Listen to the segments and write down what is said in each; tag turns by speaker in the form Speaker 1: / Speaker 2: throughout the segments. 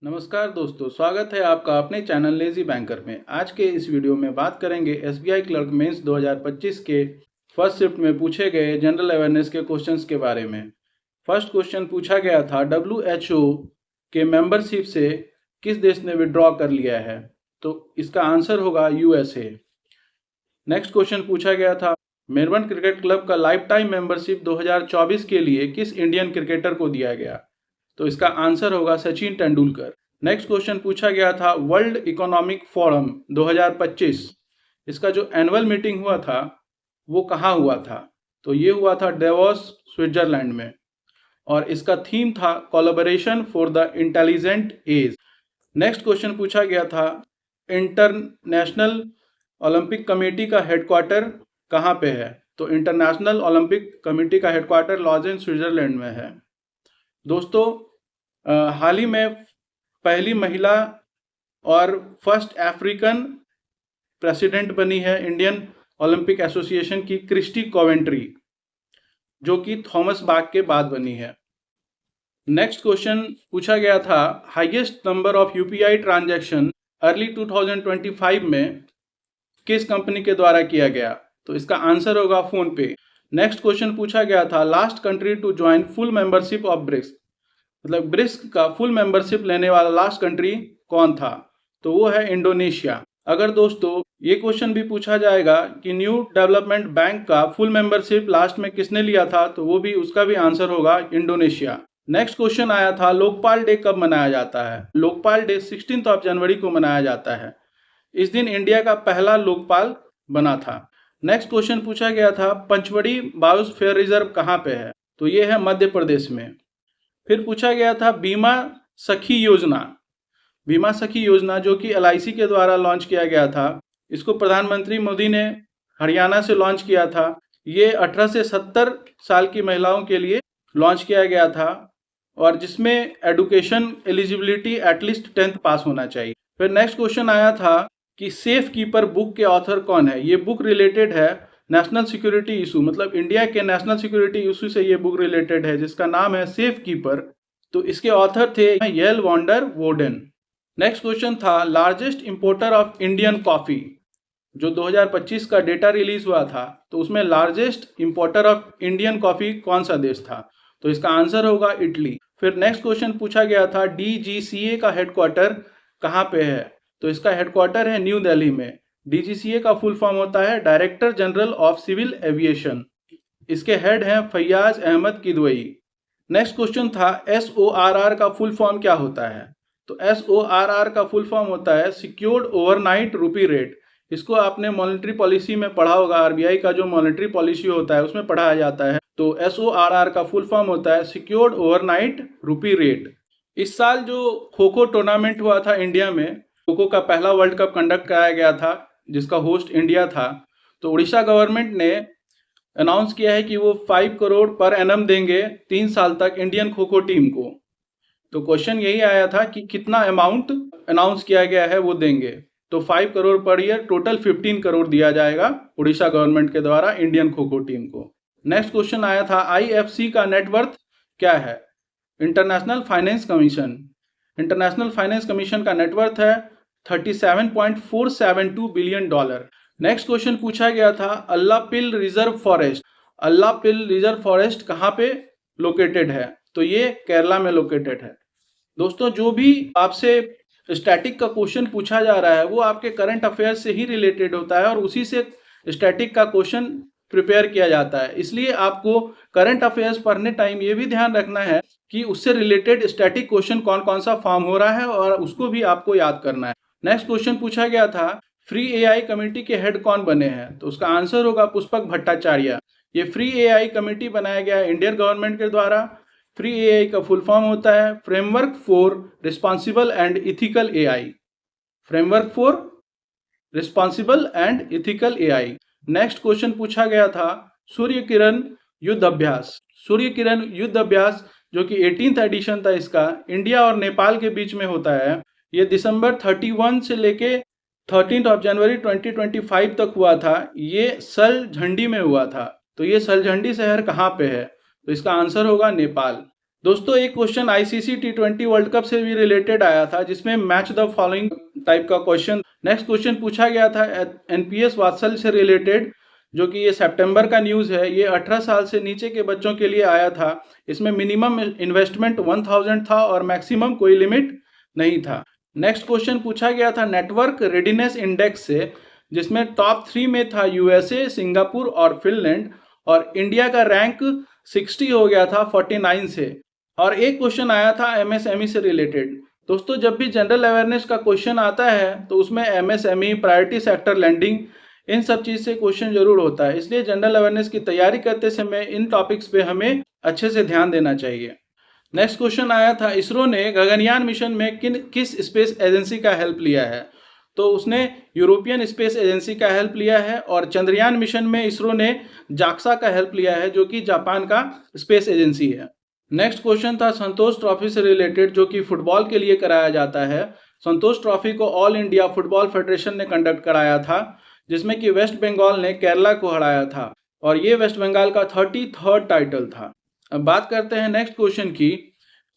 Speaker 1: नमस्कार दोस्तों, स्वागत है आपका अपने चैनल लेजी बैंकर में। आज के इस वीडियो में बात करेंगे एसबीआई क्लर्क मेंस 2025 के फर्स्ट शिफ्ट में पूछे गए जनरल अवेयरनेस के क्वेश्चंस के बारे में। फर्स्ट क्वेश्चन पूछा गया था WHO के मेंबरशिप से किस देश ने विड्रॉ कर लिया है, तो इसका आंसर होगा USA। नेक्स्ट क्वेश्चन पूछा गया था मेलबर्न क्रिकेट क्लब का लाइफ टाइम मेंबरशिप 2024 के लिए किस इंडियन क्रिकेटर को दिया गया, तो इसका आंसर होगा सचिन तेंदुलकर। नेक्स्ट क्वेश्चन पूछा गया था वर्ल्ड इकोनॉमिक फोरम 2025, इसका जो एनुअल मीटिंग हुआ था वो कहाँ हुआ था, तो ये हुआ था डेवोस स्विट्जरलैंड में, और इसका थीम था collaboration for the intelligent age. Next question पूछा गया था इंटरनेशनल ओलंपिक कमेटी का हेडक्वार्टर कहाँ पे है, तो इंटरनेशनल ओलंपिक कमेटी का हेडक्वार्टर लॉजेन स्विट्जरलैंड में है। दोस्तों, हाल ही में पहली महिला और फर्स्ट अफ्रीकन प्रेसिडेंट बनी है इंडियन ओलंपिक एसोसिएशन की क्रिस्टी कोवेंट्री, जो कि थॉमस बाक के बाद बनी है। नेक्स्ट क्वेश्चन पूछा गया था highest number of UPI transaction early 2025 में किस कंपनी के द्वारा किया गया, तो इसका आंसर होगा फोन पे। नेक्स्ट क्वेश्चन पूछा गया था last country to join full membership of BRICS, मतलब ब्रिक्स का फुल मेंबरशिप लेने वाला लास्ट कंट्री कौन था, तो वो है इंडोनेशिया। अगर दोस्तों ये क्वेश्चन भी पूछा जाएगा कि न्यू डेवलपमेंट बैंक का फुल मेंबरशिप लास्ट में किसने लिया था, तो वो भी उसका भी आंसर होगा इंडोनेशिया। नेक्स्ट क्वेश्चन आया था लोकपाल डे कब मनाया जाता है। लोकपाल डे 16 जनवरी को मनाया जाता है। इस दिन इंडिया का पहला लोकपाल बना था। नेक्स्ट क्वेश्चन पूछा गया था पंचवड़ी बायोस्फीयर रिजर्व कहाँ पे है, तो ये है मध्य प्रदेश में। फिर पूछा गया था बीमा सखी योजना। बीमा सखी योजना जो कि LIC के द्वारा लॉन्च किया गया था, इसको प्रधानमंत्री मोदी ने हरियाणा से लॉन्च किया था। ये 18 से 70 साल की महिलाओं के लिए लॉन्च किया गया था, और जिसमें एडुकेशन एलिजिबिलिटी एटलीस्ट 10th पास होना चाहिए। फिर नेक्स्ट क्वेश्चन आया था कि सेफ कीपर बुक के ऑथर कौन है। ये बुक रिलेटेड है नेशनल सिक्योरिटी इशू, मतलब इंडिया के नेशनल सिक्योरिटी इशू से ये बुक रिलेटेड है, जिसका नाम है सेफ कीपर। तो इसके ऑथर थे L wander warden. Next question था largest importer of Indian coffee. जो 2025 का डेटा रिलीज हुआ था, तो उसमें largest importer of Indian coffee कौन सा देश था, तो इसका आंसर होगा इटली। फिर नेक्स्ट क्वेश्चन पूछा गया था DGCA का हेडक्वार्टर कहाँ पे है, तो इसका हेडक्वार्टर है न्यू दिल्ली में। DGCA का फुल फॉर्म होता है director general of civil aviation. इसके हेड हैं फैयाज अहमद किदवई। नेक्स्ट क्वेश्चन था SORR का फुल फॉर्म क्या होता है, तो SORR का फुल फॉर्म होता है सिक्योर्ड ओवरनाइट रूपी रेट। इसको आपने मॉनेटरी पॉलिसी में पढ़ा होगा, RBI का जो मॉनेटरी पॉलिसी होता है उसमें पढ़ाया जाता है। तो SORR का फुल फॉर्म होता है सिक्योर्ड ओवरनाइट रूपी रेट। इस साल जो खो खो टूर्नामेंट हुआ था इंडिया में, खो खो का पहला वर्ल्ड कप कंडक्ट कराया गया था, जिसका होस्ट इंडिया था। तो उड़ीसा गवर्नमेंट ने अनाउंस किया है कि वो 5 करोड़ पर एनम देंगे 3 साल तक इंडियन खो खो टीम को। तो क्वेश्चन यही आया था कि कितना अमाउंट अनाउंस किया गया है वो देंगे, तो 5 crore per year, total 15 crore दिया जाएगा उड़ीसा गवर्नमेंट के द्वारा इंडियन खो खो टीम को। नेक्स्ट क्वेश्चन आया था IFC का नेटवर्थ क्या है। International finance commission, international finance commission का नेटवर्थ है $37.472 बिलियन। नेक्स्ट क्वेश्चन पूछा गया था अल्लापिल रिजर्व फॉरेस्ट। अल्लापिल रिजर्व फॉरेस्ट कहाँ पे लोकेटेड है, तो ये केरला में लोकेटेड है। दोस्तों, जो भी आपसे स्टैटिक का क्वेश्चन पूछा जा रहा है वो आपके करंट अफेयर्स से ही रिलेटेड होता है, और उसी से स्टैटिक का क्वेश्चन प्रिपेयर किया जाता है। इसलिए आपको करंट अफेयर्स पढ़ने टाइम ये भी ध्यान रखना है कि उससे रिलेटेड स्टैटिक क्वेश्चन कौन कौन सा फॉर्म हो रहा है, और उसको भी आपको याद करना है। नेक्स्ट क्वेश्चन पूछा गया था फ्री AI कमेटी के हेड कौन बने हैं, तो उसका आंसर होगा पुष्पक भट्टाचार्य। ये फ्री AI कमेटी बनाया गया है इंडियन गवर्नमेंट के द्वारा। फ्री AI का फुल फॉर्म होता है framework for responsible and ethical AI। Framework for responsible and ethical AI। Next question पूछा गया था सूर्य किरण युद्ध अभ्यास। सूर्य किरण युद्ध अभ्यास जो कि 18th एडिशन था इसका, इंडिया और नेपाल के बीच में होता है। ये दिसंबर 31 से लेके 13 जनवरी 2025 तक हुआ था। ये सलझंडी में हुआ था। तो ये सलझंडी शहर कहाँ पे है, तो इसका आंसर होगा नेपाल। दोस्तों एक question ICC T20 world cup से भी रिलेटेड आया था, जिसमें मैच द फॉलोइंग टाइप का क्वेश्चन। नेक्स्ट क्वेश्चन पूछा गया था एनपीएस वात्सल्य से रिलेटेड, जो कि ये सितंबर का न्यूज़ है। ये 18 साल से नीचे के बच्चों के लिए आया था। इसमें मिनिमम इन्वेस्टमेंट 1000 था और मैक्सिमम कोई लिमिट नहीं था। नेक्स्ट क्वेश्चन पूछा गया था नेटवर्क रेडीनेस इंडेक्स से, जिसमें टॉप 3 में था यूएसए, सिंगापुर और फिनलैंड, और इंडिया का रैंक 60 हो गया था 49 से। और एक क्वेश्चन आया था एमएसएमई से रिलेटेड। दोस्तों जब भी जनरल अवेयरनेस का क्वेश्चन आता है तो उसमें एमएसएमई, प्रायोरिटी सेक्टर लेंडिंग, इन सब चीज से क्वेश्चन जरूर होता है। इसलिए जनरल अवेयरनेस की तैयारी करते समय इन टॉपिक्स पे हमें अच्छे से ध्यान देना चाहिए। नेक्स्ट क्वेश्चन आया था इसरो ने गगनयान मिशन में किस स्पेस एजेंसी का हेल्प लिया है। तो उसने यूरोपियन स्पेस एजेंसी का हेल्प लिया है, और चंद्रयान मिशन में इसरो ने जाक्सा का हेल्प लिया है, जो कि जापान का स्पेस एजेंसी है। नेक्स्ट क्वेश्चन था संतोष ट्रॉफी से रिलेटेड, जो कि फुटबॉल के लिए कराया जाता है। संतोष ट्रॉफी को ऑल इंडिया फुटबॉल फेडरेशन ने कंडक्ट कराया था, जिसमें कि वेस्ट बंगाल ने केरला को हराया था, और ये वेस्ट बंगाल का 33rd टाइटल था। अब बात करते हैं नेक्स्ट क्वेश्चन की।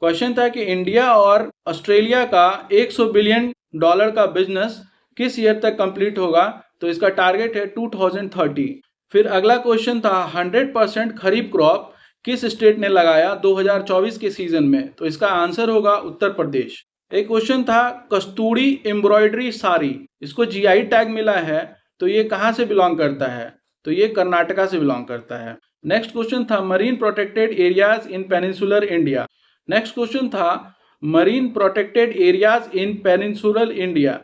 Speaker 1: क्वेश्चन था कि इंडिया और ऑस्ट्रेलिया का $100 बिलियन का बिजनेस किस ईयर तक कंप्लीट होगा। तो इसका टारगेट है 2030। फिर अगला क्वेश्चन था 100% खरीफ क्रॉप किस स्टेट ने लगाया 2024 के सीजन में। तो इसका आंसर होगा उत्तर प्रदेश। एक क्वेश्चन था कस्तूरी एम्ब्रॉयडरी साड़ी, इसको जीआई टैग मिला है, तो ये कहाँ से बिलोंग करता है। तो ये कर्नाटका से बिलोंग करता है। नेक्स्ट क्वेश्चन था marine protected areas in peninsular India. Next question था marine protected areas in peninsular India.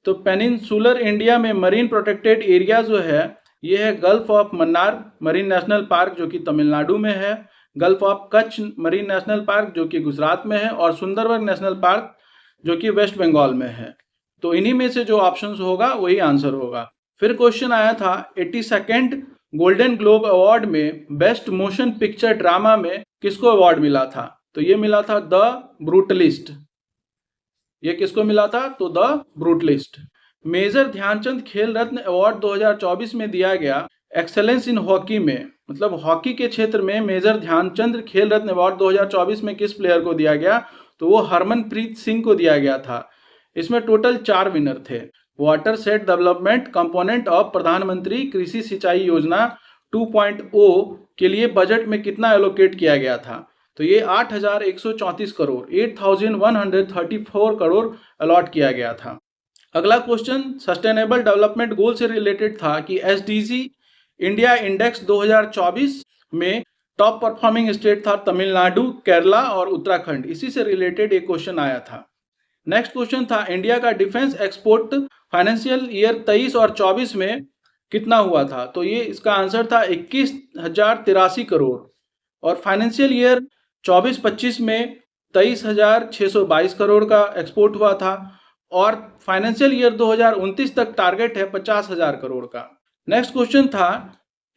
Speaker 1: तो पेनिनसुलर इंडिया में मरीन प्रोटेक्टेड एरिया जो है ये है Gulf of Mannar Marine National Park, जो कि तमिलनाडु में है, Gulf of Kutch Marine National Park, जो कि गुजरात में है, और सुंदरबन नेशनल पार्क, जो कि वेस्ट बंगाल में है। तो इन्हीं में से जो ऑप्शन होगा वही आंसर होगा। फिर क्वेश्चन आया था 82nd गोल्डन ग्लोब अवार्ड में बेस्ट मोशन पिक्चर ड्रामा में किसको अवार्ड मिला था। तो ये मिला था द ब्रूटलिस्ट। ये किसको मिला था। तो द ब्रूटलिस्ट। मेजर ध्यानचंद खेल रत्न अवार्ड 2024 में दिया गया एक्सेलेंस इन हॉकी में, मतलब हॉकी के क्षेत्र में मेजर ध्यानचंद खेल रत्न अवार्ड 2024 में किस प्लेयर को दिया गया। तो वो हरमनप्रीत सिंह को दिया गया था। इसमें टोटल 4 विनर थे। Water set development component of प्रधानमंत्री कृषि सिंचाई योजना 2.0 के लिए बजट में कितना एलोकेट किया गया था। तो ये 8,134 करोड़ 8,134 करोड़ अलॉट किया गया था। अगला क्वेश्चन सस्टेनेबल डेवलपमेंट गोल से रिलेटेड था कि एसडीजी इंडिया इंडेक्स 2024 में टॉप परफॉर्मिंग स्टेट था तमिलनाडु, केरला और उत्तराखंड। इसी से रिलेटेड एक क्वेश्चन आया था। नेक्स्ट क्वेश्चन था इंडिया का डिफेंस एक्सपोर्ट फाइनेंशियल ईयर 23 और 24 में कितना हुआ था। तो ये इसका आंसर था 21,083 करोड़, और फाइनेंशियल ईयर 24-25 में 23,622 करोड़ का एक्सपोर्ट हुआ था, और फाइनेंशियल ईयर 2029 तक टारगेट है 50,000 करोड़ का। नेक्स्ट क्वेश्चन था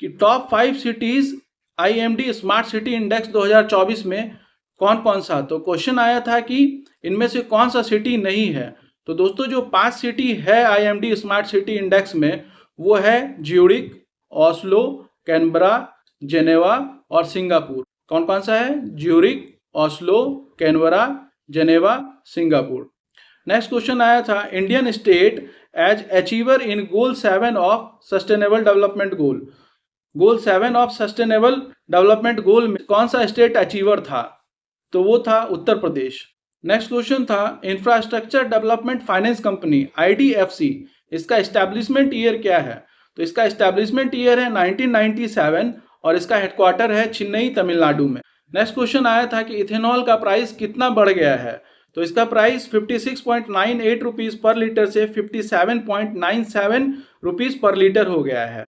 Speaker 1: कि top 5 cities IMD smart city index 2024 में कौन कौन सा। तो क्वेश्चन आया था कि इनमें से कौन सा सिटी नहीं है। तो दोस्तों जो 5 सिटी है आईएमडी स्मार्ट सिटी इंडेक्स में वो है ज्यूरिख, ऑस्लो, कैनबरा, जेनेवा और सिंगापुर। कौन कौन सा है। Zurich, Oslo, Canberra, Geneva, Singapore. Next question आया था Indian state as achiever in goal 7 of sustainable development goal. Goal 7 of sustainable development goal में कौन सा स्टेट अचीवर था। तो वो था उत्तर प्रदेश। नेक्स्ट क्वेश्चन था infrastructure development finance company IDFC, इसका एस्टैब्लिशमेंट ईयर क्या है। तो इसका एस्टैब्लिशमेंट ईयर है 1997, और इसका हेडक्वार्टर है चेन्नई, तमिलनाडु में। नेक्स्ट क्वेश्चन आया था कि इथेनॉल का प्राइस कितना बढ़ गया है। तो इसका प्राइस 56.98 रुपीज़ पर लीटर से 57.97 रुपीज़ पर लीटर हो गया है।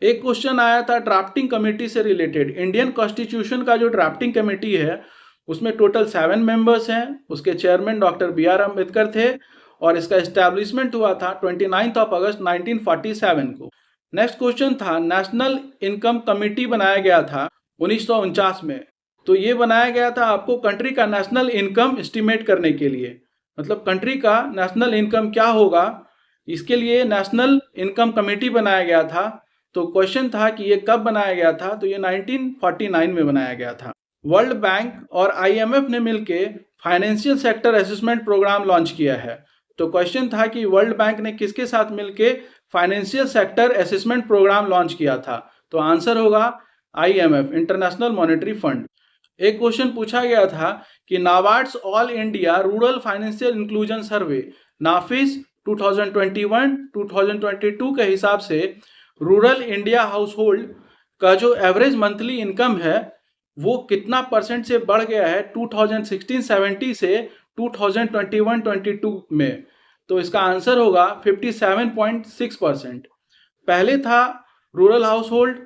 Speaker 1: एक क्वेश्चन आया था ड्राफ्टिंग कमेटी से रिलेटेड। इंडियन कॉन्स्टिट्यूशन का जो ड्राफ्टिंग कमेटी है उसमें टोटल 7 मेंबर्स हैं। उसके चेयरमैन डॉक्टर BR अम्बेडकर थे, और इसका एस्टैब्लिशमेंट हुआ था 29 अगस्त 1947 को। नेक्स्ट क्वेश्चन था नेशनल इनकम कमेटी बनाया गया था 1949 में। तो ये बनाया गया था आपको कंट्री का नेशनल इनकम एस्टिमेट करने के लिए, मतलब कंट्री का नेशनल इनकम क्या होगा, इसके लिए नेशनल इनकम कमेटी बनाया गया था। तो क्वेश्चन था कि ये कब बनाया गया था। तो ये 1949 में बनाया गया था। वर्ल्ड बैंक और आईएमएफ ने मिलकर financial sector assessment programme launch किया है। तो क्वेश्चन था कि वर्ल्ड बैंक ने किसके साथ मिलकर financial sector assessment programme launch किया था। तो आंसर होगा आईएमएफ, इंटरनेशनल मॉनेटरी फंड। एक क्वेश्चन पूछा गया था कि NABARD's All India Rural Financial Inclusion Survey NAFIS 2021-2022 के हिसाब से रूरल इंडिया हाउस होल्ड का जो एवरेज मंथली इनकम है वो कितना परसेंट से बढ़ गया है 2016-17 से 2021-22 में। तो इसका आंसर होगा 57.6%। पहले था रूरल हाउस होल्ड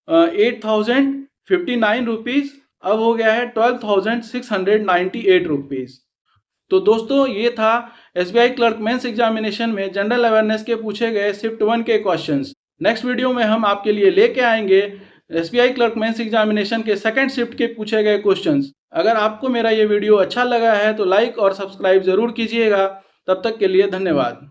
Speaker 1: 8,059 रुपीज़, अब हो गया है 12,698 रुपीज़। तो दोस्तों ये था एसबीआई क्लर्क मेंस एग्जामिनेशन में जनरल अवेयरनेस के पूछे गए शिफ्ट 1 के क्वेश्चंस। नेक्स्ट वीडियो में हम आपके लिए लेके आएंगे एसबीआई क्लर्क मेंस एग्जामिनेशन के सेकंड शिफ्ट के पूछे गए क्वेश्चंस। अगर आपको मेरा ये वीडियो अच्छा लगा है तो लाइक और सब्सक्राइब जरूर कीजिएगा। तब तक के लिए धन्यवाद।